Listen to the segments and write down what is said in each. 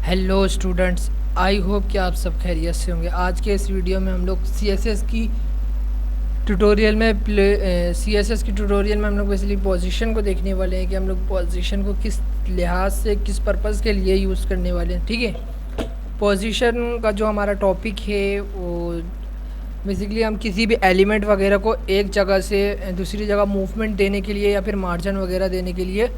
Hello students, I hope कि आप सब खैरियत से होंगे। आज के इस वीडियो में हम लोग सीएसएस की ट्यूटोरियल में हम लोग बेसिकली पोजीशन को देखने वाले हैं कि हम लोग पोजीशन को किस लिहाज से, किस पर्पज़ के लिए यूज़ करने वाले हैं। ठीक है, पोजीशन का जो हमारा टॉपिक है वो बेसिकली हम किसी भी एलिमेंट वगैरह को एक जगह से दूसरी जगह मूवमेंट देने के लिए या फिर मार्जिन वगैरह देने के लिए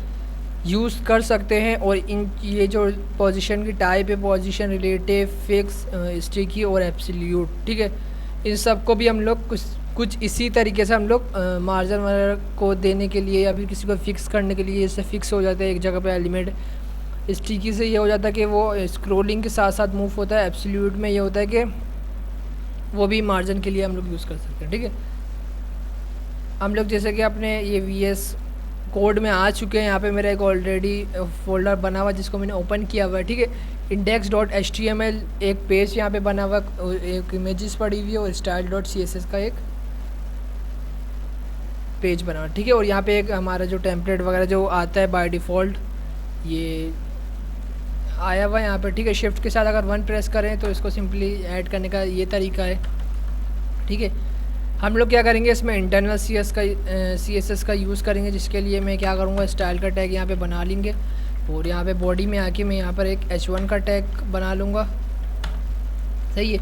यूज़ कर सकते हैं। और इन ये जो पोजीशन की टाइप है, पोजीशन, रिलेटिव, फिक्स, स्टिकी और एब्सोल्यूट, ठीक है, इन सब को भी हम लोग कुछ इसी तरीके से हम लोग मार्जिन वगैरह को देने के लिए या फिर किसी को फिक्स करने के लिए इससे फिक्स हो जाता है एक जगह पे एलिमेंट। स्टिकी से ये हो जाता है कि वो स्क्रोलिंग के साथ साथ मूव होता है। एब्सोल्यूट में ये होता है कि वो भी मार्जिन के लिए हम लोग यूज़ कर सकते हैं। ठीक है, हम लोग जैसे कि अपने ये VS कोड में आ चुके हैं। यहाँ पे मेरा एक ऑलरेडी फोल्डर बना हुआ जिसको मैंने ओपन किया हुआ है। ठीक है, index.html एक पेज यहाँ पे बना हुआ, एक इमेजेस पड़ी हुई है और style.css का एक पेज बना हुआ। ठीक है, और यहाँ पे एक हमारा जो टेम्पलेट वगैरह जो आता है बाय डिफ़ॉल्ट ये आया हुआ है यहाँ पे। ठीक है, शिफ्ट के साथ अगर 1 प्रेस करें तो इसको सिंपली ऐड करने का ये तरीका है। ठीक है, हम लोग क्या करेंगे, इसमें इंटरनल CSS का यूज़ करेंगे, जिसके लिए मैं क्या करूँगा, स्टाइल का टैग यहाँ पे बना लेंगे और यहाँ पे बॉडी में आके मैं यहाँ पर एक H1 का टैग बना लूँगा। सही है,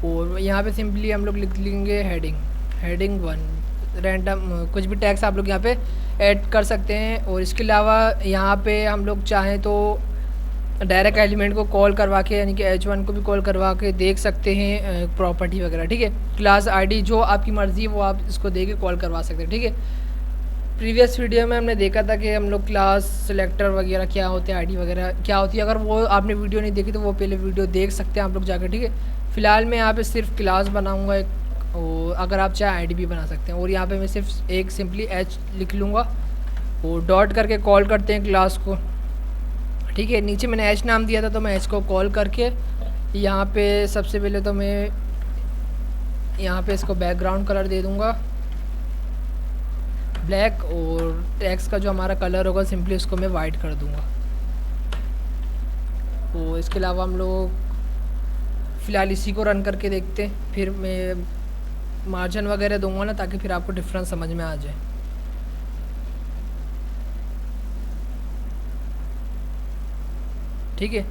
और यहाँ पे सिंपली हम लोग लिख लेंगे हेडिंग 1। रैंडम कुछ भी टैग्स आप लोग यहाँ पे ऐड कर सकते हैं। और इसके अलावा यहाँ पे हम लोग चाहें तो डायरेक्ट एलिमेंट को कॉल करवा के, यानी कि H1 को भी कॉल करवा के देख सकते हैं प्रॉपर्टी वगैरह। ठीक है, क्लास आईडी जो आपकी मर्ज़ी है वो आप इसको दे के कॉल करवा सकते हैं। ठीक है, प्रीवियस वीडियो में हमने देखा था कि हम लोग क्लास सेलेक्टर वगैरह क्या होते हैं, आईडी वगैरह क्या होती है। अगर वो आपने वीडियो नहीं देखी तो वो पहले वीडियो देख सकते हैं आप लोग जाकर। ठीक है, फ़िलहाल मैं यहाँ पर सिर्फ क्लास बनाऊँगा एक, और अगर आप चाहे आईडी भी बना सकते हैं। और यहाँ पर मैं सिर्फ एक सिंपली H लिख लूँगा और डॉट करके कॉल करते हैं क्लास को। ठीक है, नीचे मैंने H नाम दिया था तो मैं H को कॉल करके यहाँ पे सबसे पहले तो मैं यहाँ पे इसको बैकग्राउंड कलर दे दूँगा ब्लैक, और टेक्स्ट का जो हमारा कलर होगा सिंपली उसको मैं वाइट कर दूँगा। तो इसके अलावा हम लोग फ़िलहाल इसी को रन करके देखते हैं, फिर मैं मार्जिन वगैरह दूँगा ना, ताकि फिर आपको डिफरेंस समझ में आ जाए। ठीक है,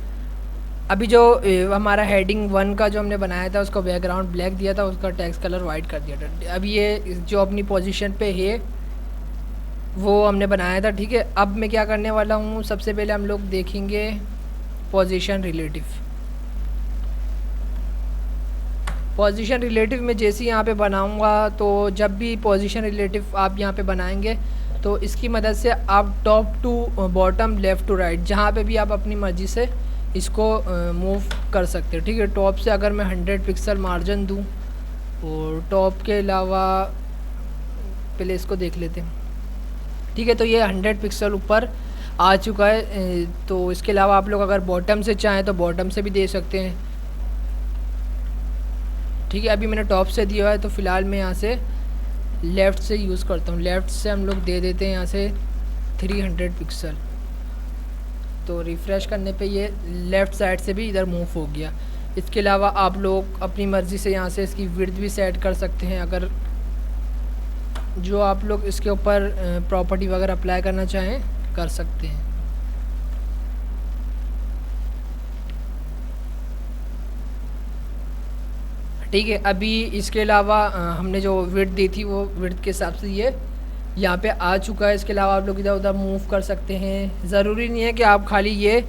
अभी जो हमारा हेडिंग 1 का जो हमने बनाया था उसको बैकग्राउंड ब्लैक दिया था, उसका टेक्स्ट कलर वाइट कर दिया था। अभी ये जो अपनी पोजीशन पे है वो हमने बनाया था। ठीक है, अब मैं क्या करने वाला हूँ, सबसे पहले हम लोग देखेंगे पोजीशन रिलेटिव। पोजीशन रिलेटिव में जैसे यहाँ पे बनाऊँगा तो जब भी पोजीशन रिलेटिव आप यहाँ पे बनाएंगे तो इसकी मदद से आप top to bottom, left to right, जहाँ पे भी आप अपनी मर्ज़ी से इसको मूव कर सकते हैं। ठीक है, टॉप से अगर मैं 100 पिक्सल मार्जिन दूँ, और टॉप के अलावा पहले इसको देख लेते हैं। ठीक है, तो ये 100 पिक्सल ऊपर आ चुका है। तो इसके अलावा आप लोग अगर बॉटम से चाहें तो बॉटम से भी दे सकते हैं। ठीक है, अभी मैंने टॉप से दिया हुआ है तो फ़िलहाल मैं यहाँ से लेफ़्ट से यूज़ करता हूँ। लेफ़्ट से हम लोग दे देते हैं यहाँ से 300 पिक्सल। तो रिफ़्रेश करने पे ये लेफ़्ट साइड से भी इधर मूव हो गया। इसके अलावा आप लोग अपनी मर्ज़ी से यहाँ से इसकी विड्थ भी सेट कर सकते हैं, अगर जो आप लोग इसके ऊपर प्रॉपर्टी वगैरह अप्लाई करना चाहें कर सकते हैं। ठीक है, अभी इसके अलावा हमने जो विड्थ दी थी वो विड्थ के हिसाब से ये यहाँ पे आ चुका है। इसके अलावा आप लोग इधर उधर मूव कर सकते हैं। ज़रूरी नहीं है कि आप खाली ये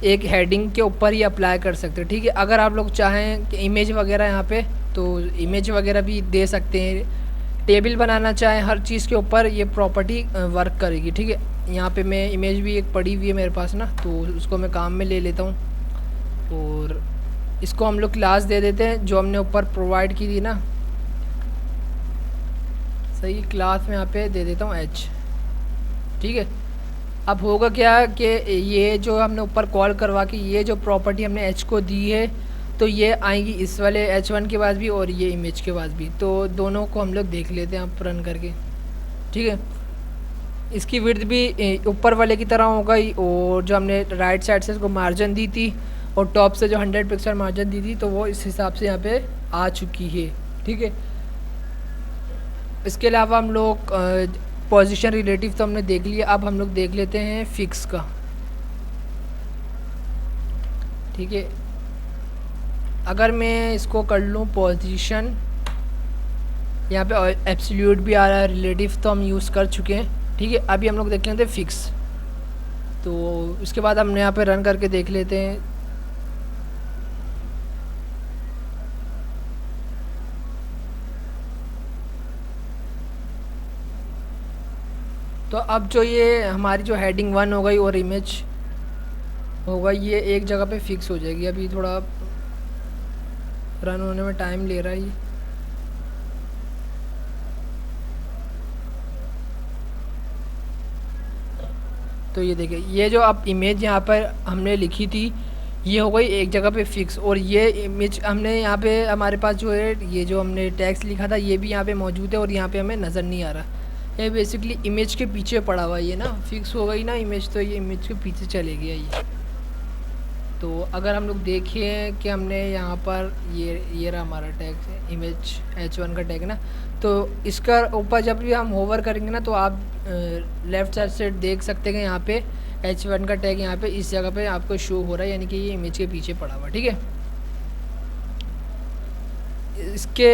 एक हेडिंग के ऊपर ही अप्लाई कर सकते हैं। ठीक है, अगर आप लोग चाहें कि इमेज वगैरह यहाँ पे, तो इमेज वगैरह भी दे सकते हैं। टेबल बनाना चाहें, हर चीज़ के ऊपर ये प्रॉपर्टी वर्क करेगी। ठीक है, यहाँ पे मैं इमेज भी एक पड़ी हुई है मेरे पास ना, तो उसको मैं काम में ले लेता हूँ और इसको हम लोग क्लास दे देते हैं जो हमने ऊपर प्रोवाइड की थी ना। सही, क्लास में यहाँ पे दे देता हूँ H। ठीक है, अब होगा क्या कि ये जो हमने ऊपर कॉल करवा के ये जो प्रॉपर्टी हमने H को दी है तो ये आएंगी इस वाले H1 के बाद भी और ये इमेज के बाद भी। तो दोनों को हम लोग देख लेते हैं आप रन करके। ठीक है, इसकी विड्थ भी ऊपर वाले की तरह होगा, और जो हमने राइट साइड से इसको मार्जिन दी थी और टॉप से जो 100 पिक्सल मार्जिन दी थी तो वो इस हिसाब से यहाँ पे आ चुकी है। ठीक है, इसके अलावा हम लोग पोजीशन रिलेटिव तो हमने देख लिया, अब हम लोग देख लेते हैं फिक्स का। ठीक है, अगर मैं इसको कर लूँ पोजीशन, यहाँ पे एब्सोल्यूट भी आ रहा है, रिलेटिव तो हम यूज़ कर चुके हैं। ठीक है, अभी हम लोग देख लेते हैं फिक्स, तो उसके बाद हम यहाँ पे रन करके देख लेते हैं। तो अब जो ये हमारी जो हेडिंग 1 हो गई और इमेज होगा, ये एक जगह पे फिक्स हो जाएगी। अभी थोड़ा रन होने में टाइम ले रहा है ये। तो ये देखिए, ये जो अब इमेज यहाँ पर हमने लिखी थी ये हो गई एक जगह पे फिक्स, और ये इमेज हमने यहाँ पे हमारे पास जो है ये जो हमने टेक्स्ट लिखा था ये भी यहाँ पे मौजूद है और यहाँ पे हमें नज़र नहीं आ रहा। ये बेसिकली इमेज के पीछे पड़ा हुआ है ये ना, फिक्स हो गई ना इमेज, तो ये इमेज के पीछे चले गया ये। तो अगर हम लोग देखें कि हमने यहाँ पर ये रहा हमारा टैग इमेज H1 का टैग ना, तो इसका ऊपर जब भी हम होवर करेंगे ना तो आप लेफ़्ट साइड से देख सकते हैं कि यहाँ पे H1 का टैग यहाँ पे इस जगह पे आपको शो हो रहा है, यानी कि ये इमेज के पीछे पड़ा हुआ। ठीक है, इसके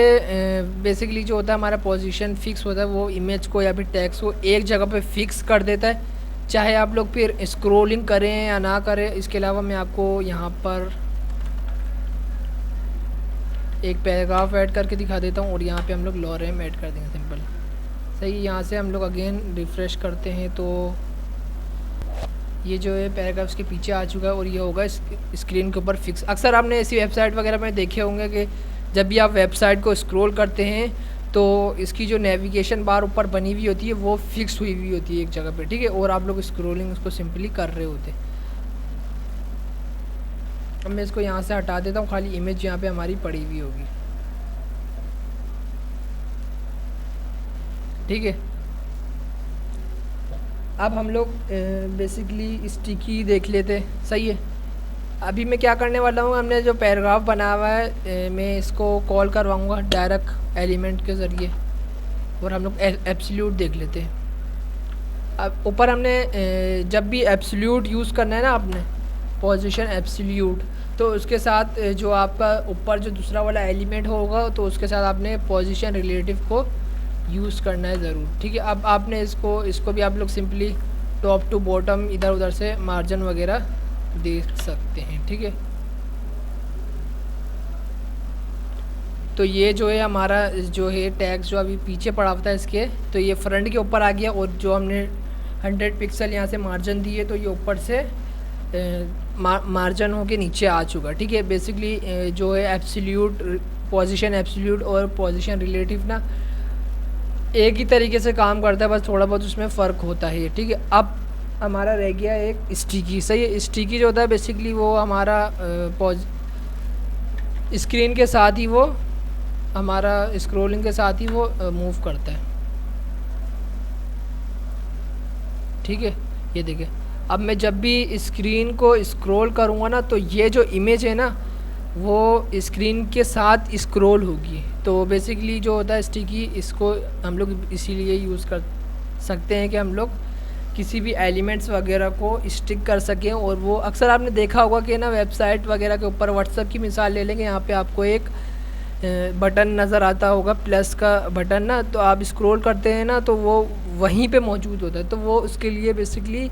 बेसिकली जो होता है हमारा पोजीशन फिक्स होता है, वो इमेज को या फिर टैग्स को एक जगह पे फिक्स कर देता है, चाहे आप लोग फिर स्क्रॉलिंग करें या ना करें। इसके अलावा मैं आपको यहाँ पर एक पैराग्राफ ऐड करके दिखा देता हूँ और यहाँ पे हम लोग लॉरेम ऐड कर देंगे, सिंपल सही। यहाँ से हम लोग अगेन रिफ़्रेश करते हैं तो ये जो है पैराग्राफ्स के पीछे आ चुका है और ये होगा स्क्रीन के ऊपर फिक्स। अक्सर आपने ऐसी वेबसाइट वगैरह में देखे होंगे कि जब भी आप वेबसाइट को स्क्रॉल करते हैं तो इसकी जो नेविगेशन बार ऊपर बनी हुई होती है वो फिक्स हुई हुई होती है एक जगह पे। ठीक है, और आप लोग स्क्रॉलिंग उसको सिंपली कर रहे होते। अब मैं इसको यहाँ से हटा देता हूँ, खाली इमेज यहाँ पे हमारी पड़ी हुई होगी। ठीक है, अब हम लोग बेसिकली स्टिकी देख लेते। सही है, अभी मैं क्या करने वाला हूँ, हमने जो पैराग्राफ बना हुआ है मैं इसको कॉल करवाऊँगा डायरेक्ट एलिमेंट के ज़रिए, और हम लोग एब्सोल्यूट देख लेते हैं। अब ऊपर हमने जब भी एब्सोल्यूट यूज़ करना है ना आपने पोजीशन एब्सोल्यूट, तो उसके साथ जो आपका ऊपर जो दूसरा वाला एलिमेंट होगा तो उसके साथ आपने पोजीशन रिलेटिव को यूज़ करना है ज़रूर। ठीक है, अब आपने इसको भी आप लोग सिंपली टॉप टू बॉटम इधर उधर से मार्जिन वगैरह देख सकते हैं। ठीक है, तो ये जो है हमारा जो है टैग्स जो अभी पीछे पड़ा हुआ था इसके, तो ये फ्रंट के ऊपर आ गया, और जो हमने 100 पिक्सल यहाँ से मार्जिन दिए तो ये ऊपर से मार्जिन होके नीचे आ चुका। ठीक है, बेसिकली जो है एब्सोल्यूट पोजीशन एब्सोल्यूट और पोजीशन रिलेटिव ना एक ही तरीके से काम करता है, बस थोड़ा बहुत उसमें फ़र्क होता है। ठीक है, अब हमारा रह गया एक स्टिकी। सही है, स्टिकी जो होता है बेसिकली वो हमारा स्क्रीन के साथ ही वो हमारा स्क्रॉलिंग के साथ ही वो मूव करता है। ठीक है, ये देखिए, अब मैं जब भी स्क्रीन को स्क्रॉल करूँगा ना तो ये जो इमेज है ना वो स्क्रीन के साथ स्क्रॉल होगी। तो बेसिकली जो होता है स्टिकी, इसको हम लोग इसीलिए यूज़ कर सकते हैं कि हम लोग किसी भी एलिमेंट्स वगैरह को स्टिक कर सकें। और वो अक्सर आपने देखा होगा कि ना वेबसाइट वगैरह के ऊपर, व्हाट्सएप की मिसाल ले लेंगे, यहाँ पे आपको एक बटन नज़र आता होगा प्लस का बटन ना, तो आप स्क्रॉल करते हैं ना तो वो वहीं पे मौजूद होता है। तो वो उसके लिए बेसिकली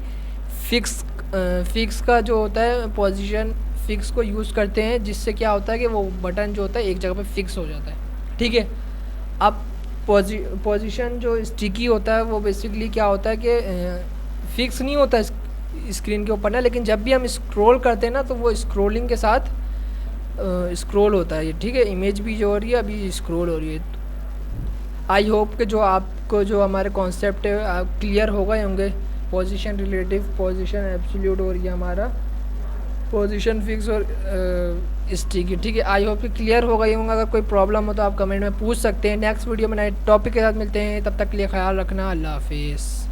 फिक्स का जो होता है पोजीशन फिक्स को यूज़ करते हैं, जिससे क्या होता है कि वो बटन जो होता है एक जगह पे फिक्स हो जाता है। ठीक है, अब पोजीशन जो स्टिकी होता है वो बेसिकली क्या होता है कि फिक्स नहीं होता स्क्रीन के ऊपर ना, लेकिन जब भी हम स्क्रॉल करते हैं ना तो वो स्क्रॉलिंग के साथ स्क्रॉल होता है। ठीक है, इमेज भी जो हो रही है अभी स्क्रॉल हो रही है। आई होप कि जो आपको जो हमारे कॉन्सेप्ट है क्लियर हो गए होंगे, पोजीशन रिलेटिव, पोजीशन एब्सोल्यूट और ये हमारा पोजीशन फिक्स और स्टिकी। ठीक है, आई होप कि क्लियर हो गई होंगे। अगर कोई प्रॉब्लम हो तो आप कमेंट में पूछ सकते हैं। नेक्स्ट वीडियो में नए टॉपिक के साथ मिलते हैं, तब तक के लिए ख्याल रखना। अल्लाह हाफिज़।